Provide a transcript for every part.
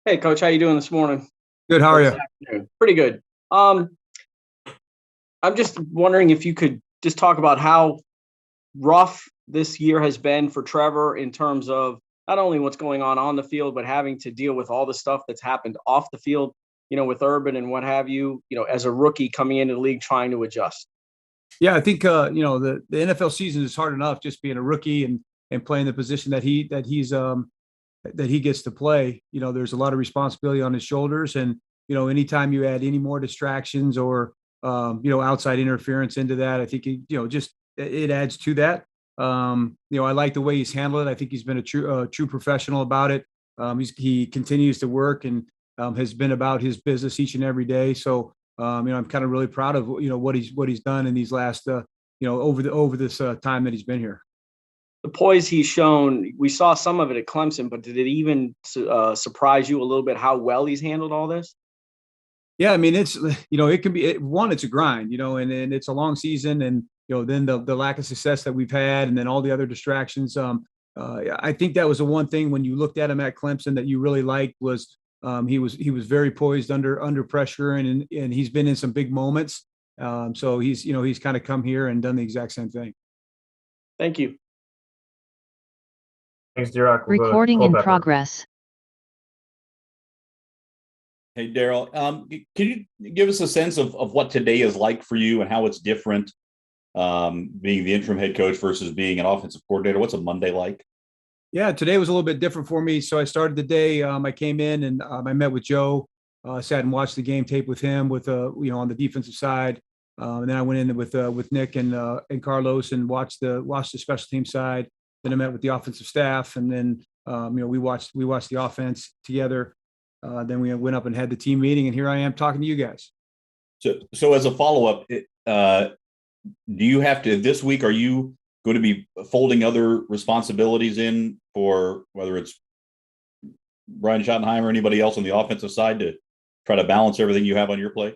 Hey, Coach, how you doing this morning Good. How or are this you? afternoon? Pretty good. I'm just wondering if you could just talk about how rough this year has been for Trevor in terms of not only what's going on the field, but having to deal with all the stuff that's happened off the field, with Urban and what have you, as a rookie coming into the league trying to adjust. Yeah, I think the NFL season is hard enough just being a rookie and playing the position that he gets to play. There's a lot of responsibility on his shoulders, and anytime you add any more distractions or outside interference into that, I think just it adds to that. I like the way he's handled it. I think he's been a true professional about it. He continues to work and has been about his business each and every day. So I'm kind of really proud of what he's done in these last over this time that he's been here. The poise he's shown, we saw some of it at Clemson, but did it even surprise you a little bit how well he's handled all this? Yeah, I mean it's it can be one, it's a grind, and it's a long season, and then the lack of success that we've had, and then all the other distractions. I think that was the one thing when you looked at him at Clemson that you really liked was he was very poised under pressure, and he's been in some big moments. So he's kind of come here and done the exact same thing. Thank you. Thanks, Darrell. We'll go to Recording in Culpepper. progress. Hey, Darrell, can you give us a sense of what today is like for you and how it's different being the interim head coach versus being an offensive coordinator? What's a Monday like? Yeah, today was a little bit different for me. So I started the day. I came in and I met with Joe, sat and watched the game tape with him with on the defensive side, and then I went in with Nick and Carlos and watched the special team side. Then I met with the offensive staff, and then we watched the offense together. Then we went up and had the team meeting, and here I am talking to you guys. So as a follow-up, do you have to this week? Are you going to be folding other responsibilities in for whether it's Brian Schottenheimer or anybody else on the offensive side to try to balance everything you have on your plate?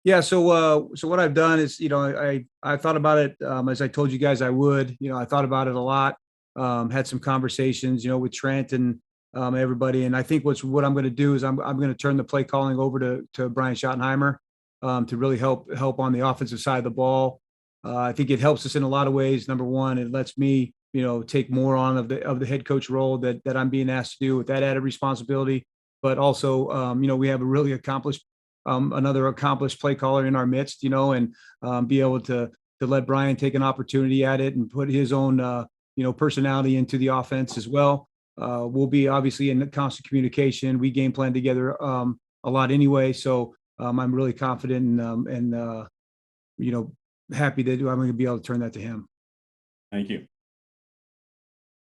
Yeah. So what I've done is, I thought about it as I told you guys I would. I thought about it a lot. Had some conversations, with Trent and everybody. And I think what I'm going to do is I'm going to turn the play calling over to Brian Schottenheimer to really help on the offensive side of the ball. I think it helps us in a lot of ways. Number one, it lets me, take more on of the head coach role that I'm being asked to do with that added responsibility. But also, we have a really another accomplished play caller in our midst, and be able to let Brian take an opportunity at it and put his own, personality into the offense as well. We'll be obviously in constant communication. We game plan together a lot anyway. So I'm really confident and happy that I'm going to be able to turn that to him. Thank you.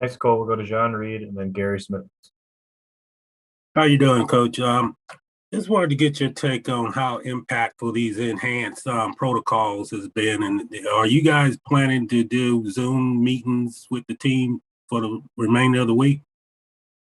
Next call, we'll go to John Reed and then Gary Smith. How you doing, Coach? Just wanted to get your take on how impactful these enhanced protocols has been, and are you guys planning to do Zoom meetings with the team for the remainder of the week?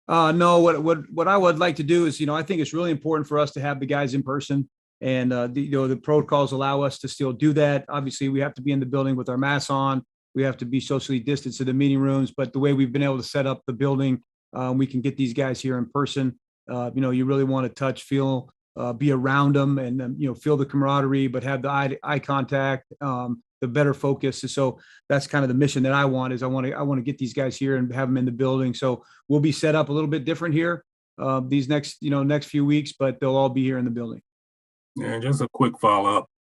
No, what I would like to do is, I think it's really important for us to have the guys in person, and the protocols allow us to still do that. Obviously, we have to be in the building with our masks on. We have to be socially distanced to the meeting rooms, but the way we've been able to set up the building, we can get these guys here in person. You really want to touch, feel, be around them, and feel the camaraderie, but have the eye contact, the better focus. So that's kind of the mission that I want to get these guys here and have them in the building. So we'll be set up a little bit different here these next few weeks, but they'll all be here in the building. Yeah, just a quick follow up.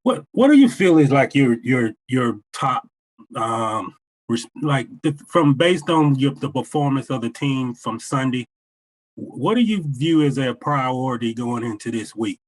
What do you feel is like your top from based on the performance of the team from Sunday? What do you view as a priority going into this week?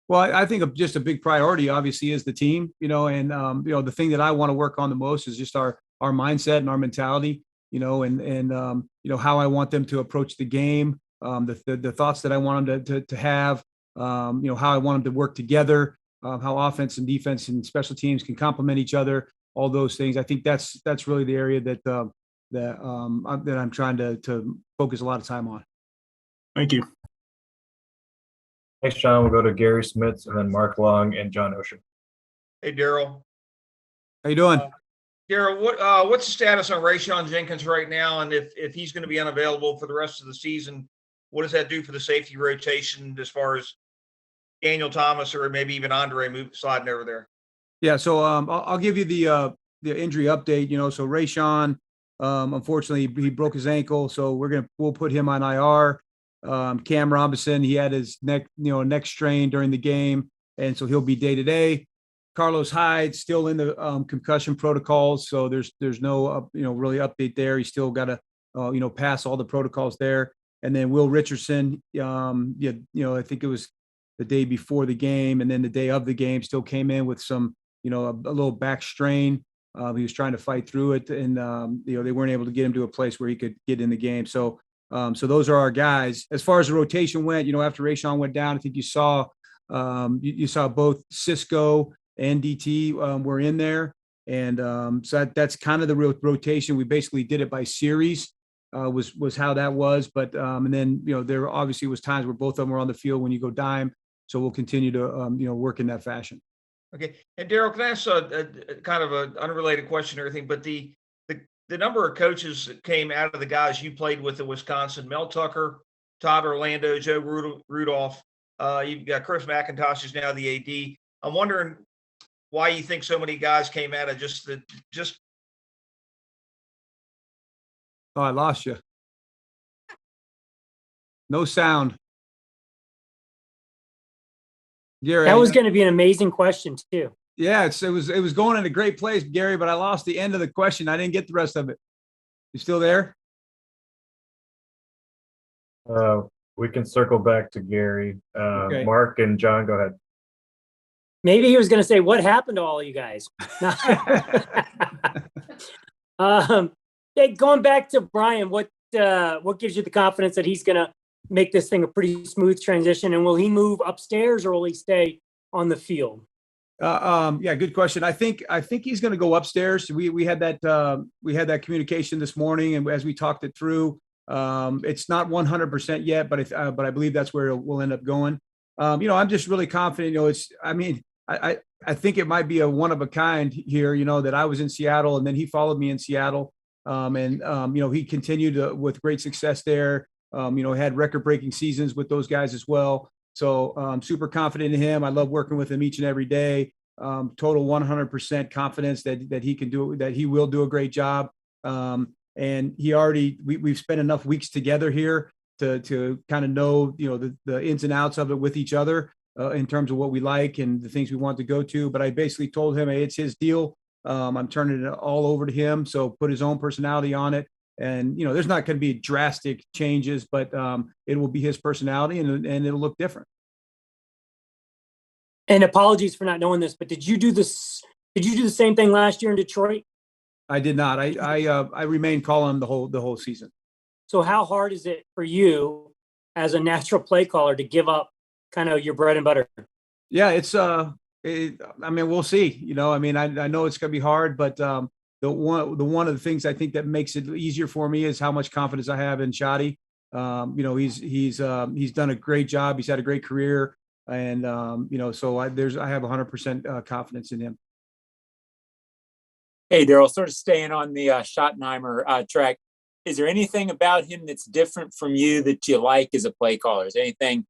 Well, I think just a big priority, obviously, is the team. And the thing that I want to work on the most is just our mindset and our mentality. And how I want them to approach the game, the thoughts that I want them to have. How I want them to work together. How offense and defense and special teams can complement each other. All those things. I think that's really the area that I'm trying to focus a lot of time on. Thank you. Thanks, John. We'll go to Gary Smith and then Mark Long and John Ocean. Hey, Darrell. How you doing? Darrell, what's the status on Rayshon Jenkins right now, and if he's going to be unavailable for the rest of the season? what does that do for the safety rotation as far as Daniel Thomas or maybe even Andre sliding over there? Yeah, so I'll give you the injury update. So Rayshawn, unfortunately, he broke his ankle, so we'll put him on IR. Cam Robinson, he had his neck strain during the game, and so he'll be day to day. Carlos Hyde still in the concussion protocols, so there's no really update there. He's still got to pass all the protocols there. And then Will Richardson, I think it was the day before the game, and then the day of the game, still came in with some a little back strain. He was trying to fight through it, and they weren't able to get him to a place where he could get in the game. So those are our guys. As far as the rotation went, after Rayshawn went down, I think you saw you saw both Cisco and DT were in there, and so that's kind of the rotation. We basically did it by series. Was how that was, but and then there obviously was times where both of them were on the field when you go dime. So we'll continue to work in that fashion. Okay. And Darrell, can I ask a kind of an unrelated question or anything, but the number of coaches that came out of the guys you played with in Wisconsin, Mel Tucker, Todd Orlando, Joe Rudolph, you've got Chris McIntosh is now the AD. I'm wondering why you think so many guys came out of just Oh, I lost you. No sound. Gary, that was going to be an amazing question too. Yeah, it was going in a great place, Gary, but I lost the end of the question. I didn't get the rest of it. You still there? We can circle back to Gary. Okay. Mark and John, go ahead. Maybe he was going to say, what happened to all you guys? Hey, going back to Brian, what gives you the confidence that he's going to make this thing a pretty smooth transition? And will he move upstairs or will he stay on the field? Yeah, good question. I think he's going to go upstairs. We had that communication this morning, and as we talked it through, it's not 100% yet, but I believe that's where we'll end up going. I'm just really confident. I think it might be a one of a kind here. That I was in Seattle, and then he followed me in Seattle, and he continued with great success there. Had record-breaking seasons with those guys as well. So I'm super confident in him. I love working with him each and every day. Total 100% confidence that he can do it, that he will do a great job. And we've spent enough weeks together here to kind of know, the ins and outs of it with each other in terms of what we like and the things we want to go to. But I basically told him, hey, it's his deal. I'm turning it all over to him. So put his own personality on it. And, there's not going to be drastic changes, but it will be his personality and it'll look different. And apologies for not knowing this, but did you do the same thing last year in Detroit? I did not. I remained calling the whole season. So how hard is it for you as a natural play caller to give up kind of your bread and butter? Yeah, we'll see. I know it's going to be hard, but the one of the things I think that makes it easier for me is how much confidence I have in Shadi. He's done a great job. He's had a great career, and so I have 100% confidence in him. Hey, Darrell, sort of staying on the Schottenheimer track. Is there anything about him that's different from you that you like as a play caller? Is there anything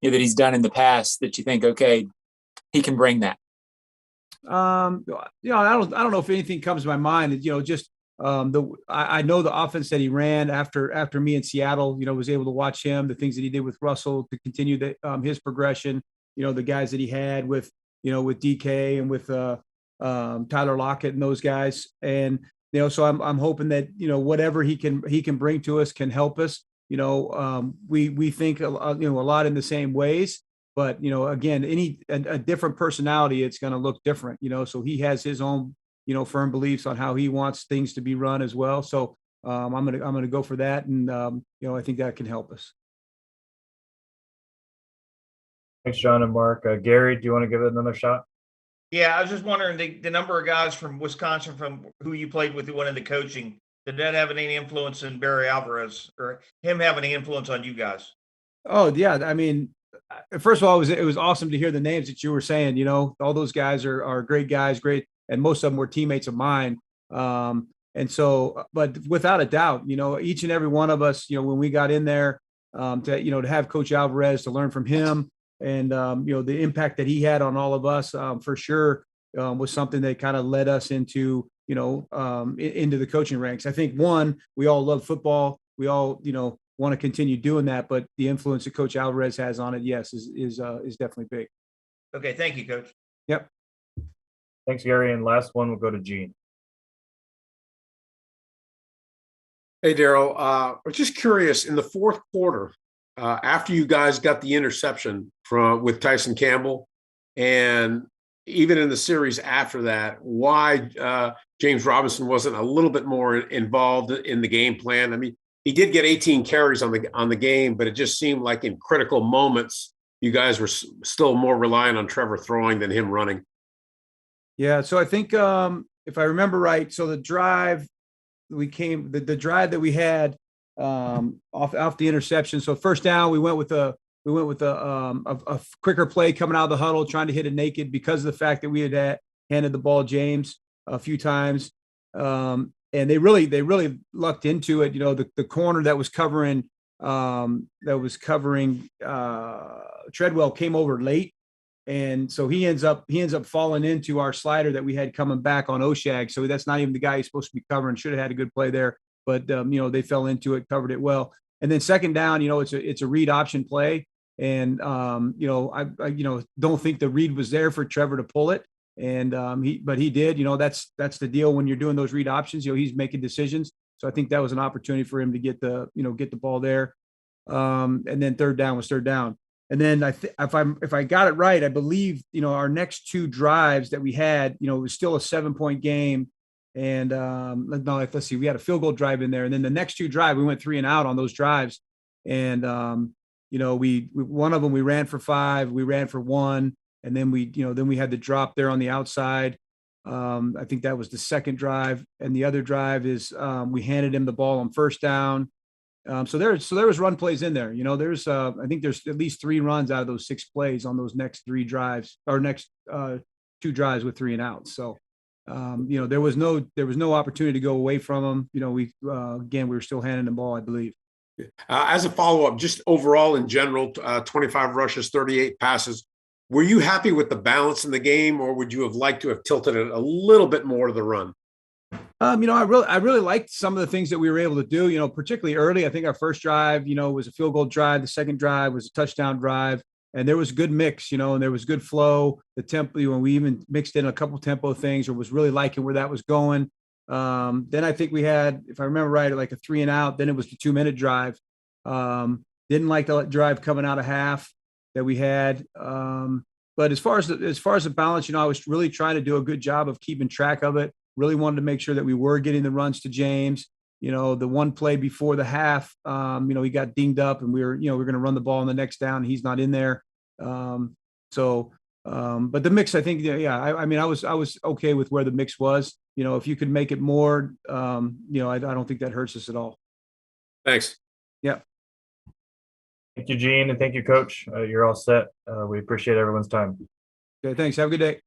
that he's done in the past that you think, okay, he can bring that? I don't know if anything comes to my mind. I know the offense that he ran after me in Seattle. Was able to watch him, the things that he did with Russell to continue his progression. The guys that he had with DK and with Tyler Lockett and those guys. And so I'm hoping that whatever he can bring to us can help us. We think a lot in the same ways. But, again, a different personality, it's going to look different, so he has his own, firm beliefs on how he wants things to be run as well. So I'm going to go for that. And, I think that can help us. Thanks, John and Mark. Gary, do you want to give it another shot? Yeah, I was just wondering the number of guys from Wisconsin from who you played with who went into coaching, did that have any influence in Barry Alvarez or him having any influence on you guys? Oh, yeah. First of all, it was awesome to hear the names that you were saying. All those guys are great guys, great, and most of them were teammates of mine. And so, but without a doubt, each and every one of us, when we got in there, to have Coach Alvarez, to learn from him, and the impact that he had on all of us, for sure, was something that kind of led us into into the coaching ranks. I think we all love football. We all want to continue doing that, but the influence that Coach Alvarez has on it, yes, is definitely big. Okay, thank you, Coach. Yep. Thanks, Gary. And last one will go to Gene. Hey, Darrell. I was just curious, in the fourth quarter, after you guys got the interception with Tyson Campbell, and even in the series after that, why James Robinson wasn't a little bit more involved in the game plan? I mean, he did get 18 carries on the game, but it just seemed like in critical moments, you guys were still more reliant on Trevor throwing than him running. Yeah. So I think if I remember right, so the drive the drive that we had off the interception. So first down, we went with a quicker play coming out of the huddle, trying to hit it naked because of the fact that we had handed the ball James a few times. And they really lucked into it. The corner that was covering Treadwell came over late. And so he ends up falling into our slider that we had coming back on Oshag. So that's not even the guy he's supposed to be covering. Should have had a good play there, but they fell into it, covered it well. And then second down, it's a read option play, and I don't think the read was there for Trevor to pull it, and he did. That's the deal when you're doing those read options. He's making decisions. So I think that was an opportunity for him to get the ball there. And then third down was third down. And then if I got it right, I believe, our next two drives that we had, it was still a 7-point game. And let's see, we had a field goal drive in there. And then the next two drives, we went 3 and out on those drives. And, one of them, we ran for 5, we ran for 1. And then we had the drop there on the outside. I think that was the second drive. And the other drive is we handed him the ball on first down. So there was run plays in there. I think there's at least 3 runs out of those 6 plays on those next 3 drives, or next 2 drives with 3 and outs. So, there was no opportunity to go away from them. We were still handing the ball, I believe. As a follow-up, just overall in general, 25 rushes, 38 passes. Were you happy with the balance in the game, or would you have liked to have tilted it a little bit more to the run? I really liked some of the things that we were able to do, particularly early. I think our first drive, was a field goal drive. The second drive was a touchdown drive, and there was good mix, and there was good flow. The tempo, when we even mixed in a couple tempo things, or was really liking where that was going. Then I think we had, if I remember right, like a 3 and out. Then it was the 2-minute drive. Didn't like the drive coming out of half that we had. But as far as the balance, I was really trying to do a good job of keeping track of it. Really wanted to make sure that we were getting the runs to James. The one play before the half, he got dinged up, and we're going to run the ball on the next down. He's not in there. But the mix, I think, I was okay with where the mix was. If you could make it more, I don't think that hurts us at all. Thanks. Yeah. Thank you, Gene, and thank you, Coach. You're all set. We appreciate everyone's time. Okay, thanks. Have a good day.